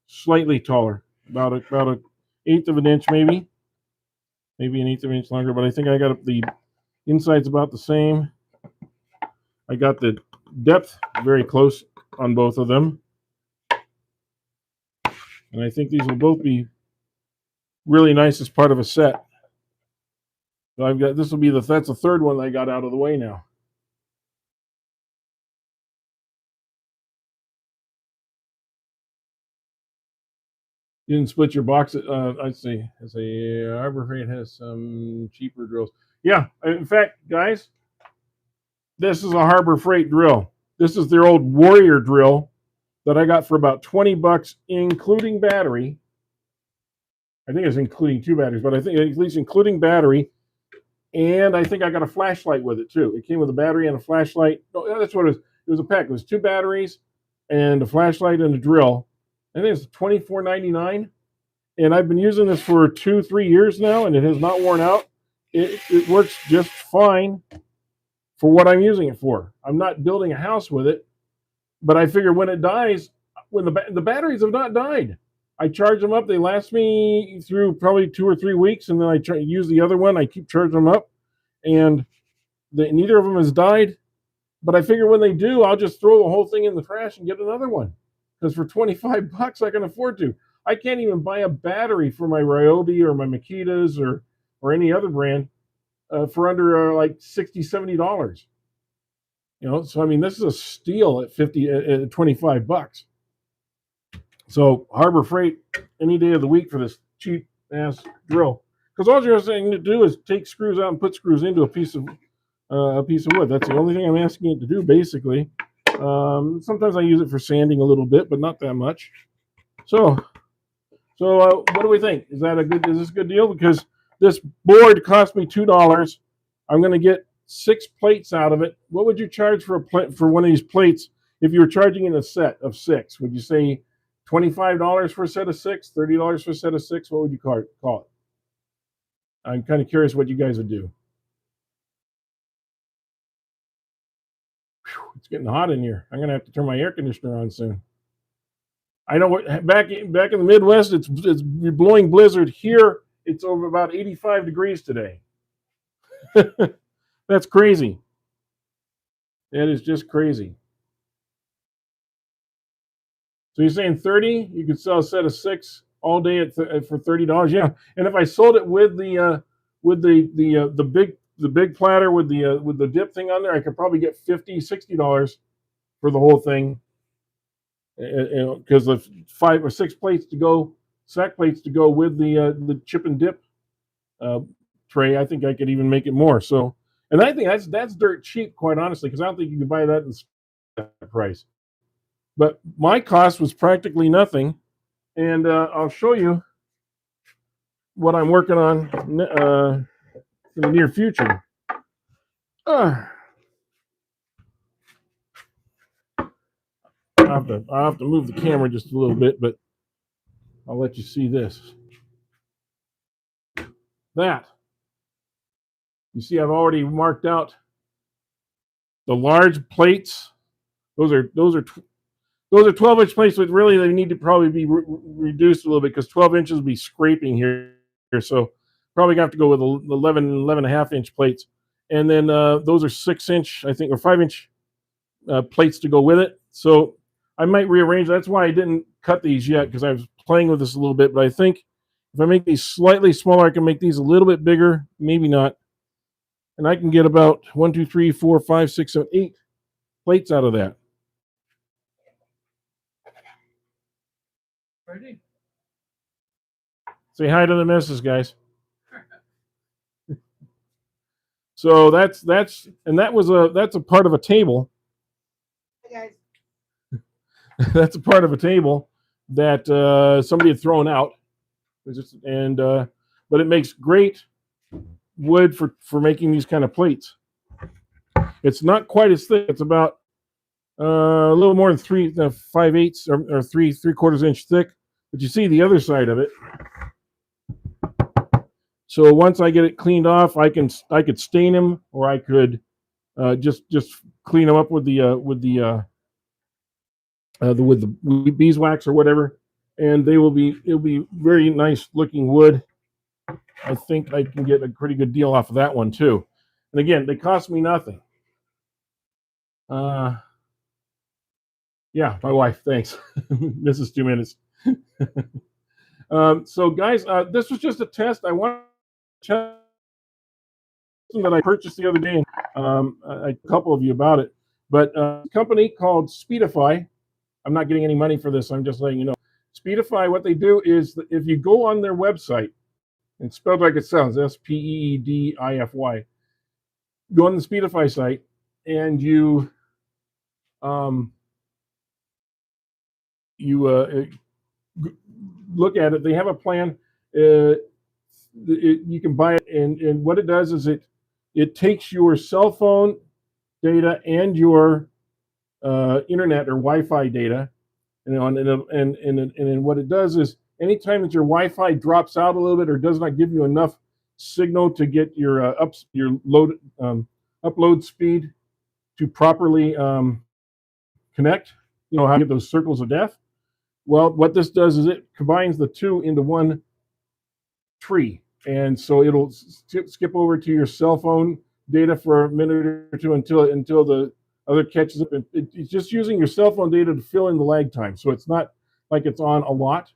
Speaker 1: slightly taller, about an eighth of an inch, maybe an eighth of an inch longer. But I think I got the inside's about the same. I got the depth very close on both of them, and I think these will both be really nice as part of a set. So I've got this will be that's the third one I got out of the way now. You didn't split your box. I see. As a Harbor Freight has some cheaper drills. Yeah, in fact, guys, this is a Harbor Freight drill. This is their old Warrior drill that I got for about $20, including battery. I think it's including 2 batteries, but I think at least including battery. And I think I got a flashlight with it too. It came with a battery and a flashlight. No, that's what it was. It was a pack. It was 2 batteries and a flashlight and a drill. I think it's $24.99. And I've been using this for 2-3 years now, and it has not worn out. It works just fine for what I'm using it for. I'm not building a house with it, but I figure when it dies, when the batteries have not died, I charge them up. They last me through probably 2 or 3 weeks, and then I use the other one. I keep charging them up, and neither of them has died. But I figure when they do, I'll just throw the whole thing in the trash and get another one. Because for $25, I can afford to. I can't even buy a battery for my Ryobi or my Makitas or any other brand for under like $60, $70. So I mean, this is a steal at $25. So Harbor Freight, any day of the week for this cheap ass drill. Because all you're saying to do is take screws out and put screws into a piece of wood. That's the only thing I'm asking it to do, basically. Sometimes I use it for sanding a little bit, but not that much. So what do we think? Is this a good deal? Because this board cost me $2. I'm going to get 6 plates out of it. What would you charge for one of these plates if you were charging in a set of 6? Would you say $25 for a set of 6, $30 for a set of 6? What would you call it? I'm kind of curious what you guys would do. Whew, it's getting hot in here. I'm going to have to turn my air conditioner on soon. I know back in the Midwest, it's blowing blizzard. Here, it's over about 85 degrees today. That's crazy. That is just crazy. So you're saying 30? You could sell a set of 6 all day for $30? Yeah. And if I sold it with the big platter with the dip thing on there, I could probably get $50, $60 for the whole thing. Because the 5 or 6 plates to go, sack plates to go with the chip and dip tray, I think I could even make it more. So, and I think that's dirt cheap, quite honestly, because I don't think you can buy that in that price. But my cost was practically nothing, and I'll show you what I'm working on in the near future. I'll have to move the camera just a little bit, but I'll let you see this. That. You see, I've already marked out the large plates. Those are 12-inch plates, but really they need to probably be reduced a little bit because 12 inches will be scraping here. So probably gonna have to go with 11.5-inch plates. And then those are 6-inch, I think, or 5-inch plates to go with it. So I might rearrange. That's why I didn't cut these yet, because I was playing with this a little bit. But I think if I make these slightly smaller, I can make these a little bit bigger. Maybe not. And I can get about 1, 2, 3, 4, 5, 6, 7, 8 plates out of that. Ready? Say hi to the missus, guys. So that's a part of a table. Hey guys. That's a part of a table that somebody had thrown out, and but it makes great wood for making these kind of plates. It's not quite as thick. It's about a little more than 5/8 or 3/4 inch thick. But you see the other side of it. So once I get it cleaned off, I could stain them, or I could just clean them up with the beeswax or whatever, and it'll be very nice looking wood. I think I can get a pretty good deal off of that one too. And again, they cost me nothing. Yeah, my wife. Thanks, Mrs. 2 minutes. So guys, this was just a test. I want to test that I purchased the other day, and a couple of you about it. But a company called Speedify. I'm not getting any money for this. I'm just letting you know. Speedify, what they do is if you go on their website, it's spelled like it sounds, SPEEDIFY. Go on the Speedify site, and you look at it. They have a plan. You can buy it, and what it does is it takes your cell phone data and your internet or Wi-Fi data, and what it does is anytime that your Wi-Fi drops out a little bit or does not give you enough signal to get your upload speed to properly connect, how to get those circles of death. Well, what this does is it combines the two into one tree, and so it'll skip over to your cell phone data for a minute or two until the other catches up. It's just using your cell phone data to fill in the lag time, so it's not like it's on a lot.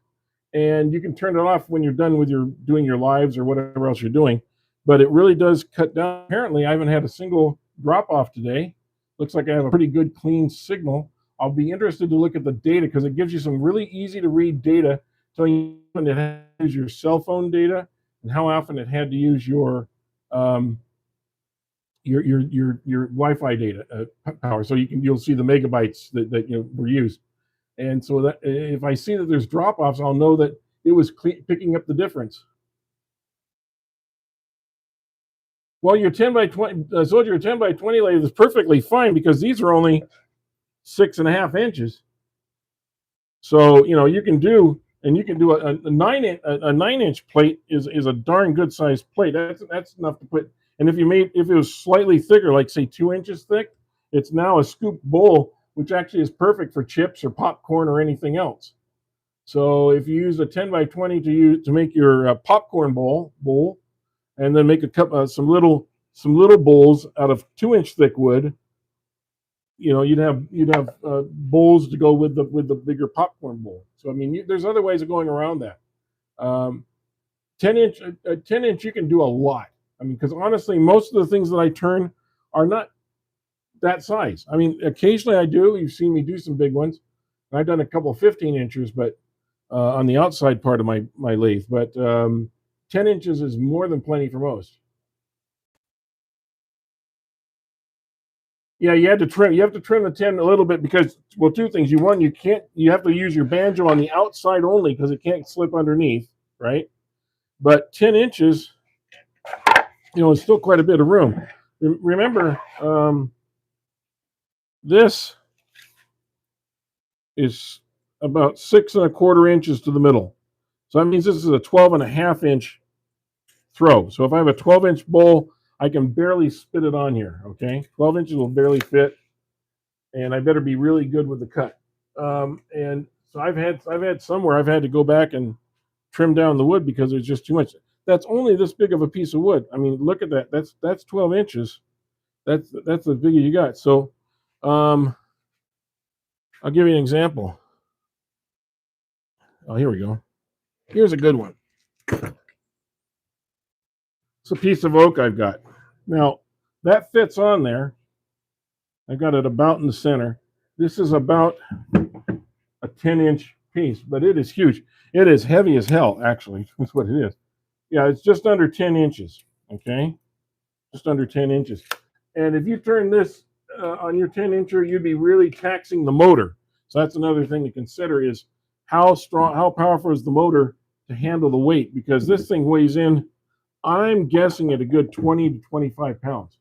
Speaker 1: And you can turn it off when you're done with doing your lives or whatever else you're doing. But it really does cut down. Apparently, I haven't had a single drop off today. Looks like I have a pretty good clean signal. I'll be interested to look at the data because it gives you some really easy to read data telling you when it had to use your cell phone data and how often it had to use your Wi-Fi data power. So you'll see the megabytes that were used. And so that if I see that there's drop-offs, I'll know that it was picking up the difference. Well, your 10 by 20, I told you your 10 by 20 lathe is perfectly fine because these are only 6.5 inches. So you can do a 9-inch plate is a darn good sized plate. That's enough to put. And if it was slightly thicker, like say 2 inches thick, it's now a scoop bowl, which actually is perfect for chips or popcorn or anything else. So if you use a 10 by 20 to make your popcorn bowl, and then make a cup some little bowls out of 2-inch thick wood, you'd have bowls to go with the bigger popcorn bowl. So I mean, there's other ways of going around that. 10 inch you can do a lot. I mean, because honestly, most of the things that I turn are not that size. I mean, occasionally I do. You've seen me do some big ones. I've done a couple of 15 inches, but on the outside part of my lathe. But 10 inches is more than plenty for most. Yeah, you have to trim the 10 a little bit because, well, two things. You have to use your banjo on the outside only because it can't slip underneath, right? But 10 inches, is still quite a bit of room. Remember, this is about 6.25 inches to the middle. So that means this is a 12.5 inch throw. So if I have a 12-inch bowl, I can barely spit it on here, okay? 12 inches will barely fit, and I better be really good with the cut. And so I've had somewhere I've had to go back and trim down the wood because there's just too much. That's only this big of a piece of wood. I mean, look at that. That's 12 inches. That's as big as you got. So I'll give you an example. Oh, here we go. Here's a good one. It's a piece of oak I've got. Now, that fits on there. I've got it about in the center. This is about a 10-inch piece, but it is huge. It is heavy as hell, actually. That's what it is. Yeah, it's just under 10 inches, okay? Just under 10 inches. And if you turn this on your 10-incher, you'd be really taxing the motor. So that's another thing to consider is how powerful is the motor to handle the weight? Because this thing weighs in, I'm guessing at a good 20 to 25 pounds.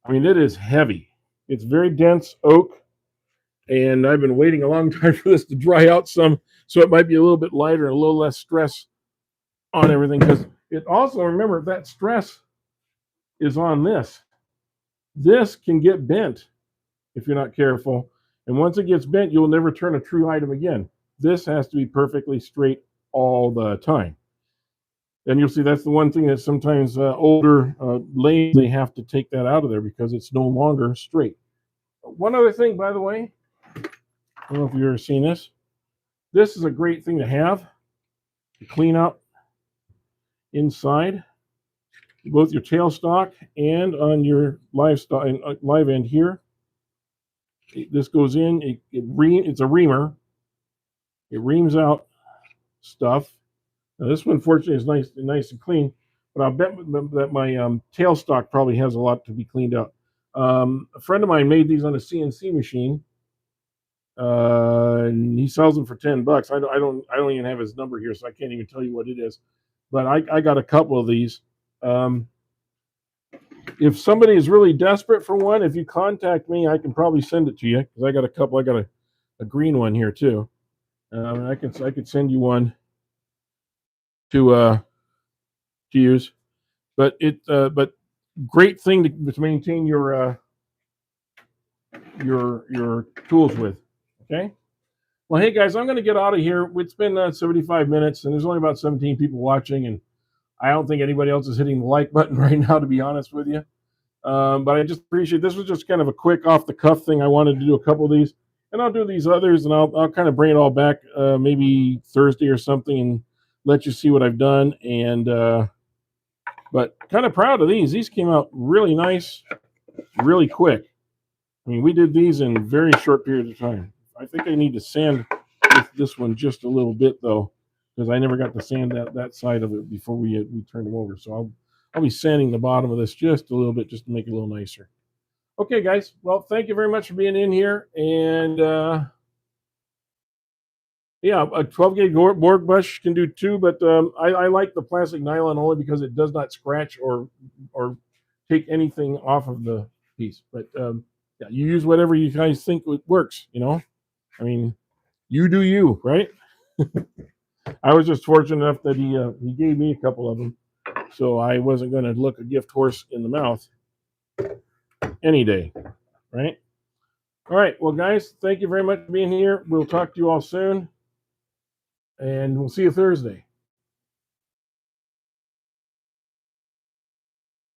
Speaker 1: I mean, it is heavy. It's very dense oak. And I've been waiting a long time for this to dry out some, so it might be a little bit lighter, a little less stress on everything. Because it also, remember, that stress is on this. This can get bent if you're not careful. And once it gets bent, you'll never turn a true item again. This has to be perfectly straight all the time. And you'll see that's the one thing that sometimes older lathes, they have to take that out of there because it's no longer straight. One other thing, by the way, I don't know if you've ever seen this. This is a great thing to have to clean up inside both your tailstock and on your live end here. This goes in. It's a reamer. It reams out stuff. Now this one, fortunately, is nice and clean. But I'll bet that my tailstock probably has a lot to be cleaned out. A friend of mine made these on a CNC machine, and he sells them for $10. I don't even have his number here, so I can't even tell you what it is. But I got a couple of these. If somebody is really desperate for one, if you contact me, I can probably send it to you because I got a couple. I got a green one here too. I could send you one to use. But great thing to maintain your tools with. Okay. Well, hey guys, I'm going to get out of here. It's been 75 minutes, and there's only about 17 people watching, and I don't think anybody else is hitting the like button right now, to be honest with you. But I just appreciate this was just kind of a quick off the cuff thing. I wanted to do a couple of these, and I'll do these others, and I'll kind of bring it all back maybe Thursday or something, and let you see what I've done. And but kind of proud of these. These came out really nice, really quick. I mean, we did these in a very short period of time. I think I need to sand this one just a little bit though, because I never got to sand that side of it before we turned them over. So I'll be sanding the bottom of this just a little bit just to make it a little nicer. Okay, guys. Well, thank you very much for being in here. And yeah, a 12 gauge board brush can do two, but I like the plastic nylon only because it does not scratch or take anything off of the piece. But yeah, you use whatever you guys think works. You know, I mean, you do you, right? I was just fortunate enough that he gave me a couple of them, so I wasn't going to look a gift horse in the mouth any day, right? All right, well, guys, thank you very much for being here. We'll talk to you all soon, and we'll see you Thursday.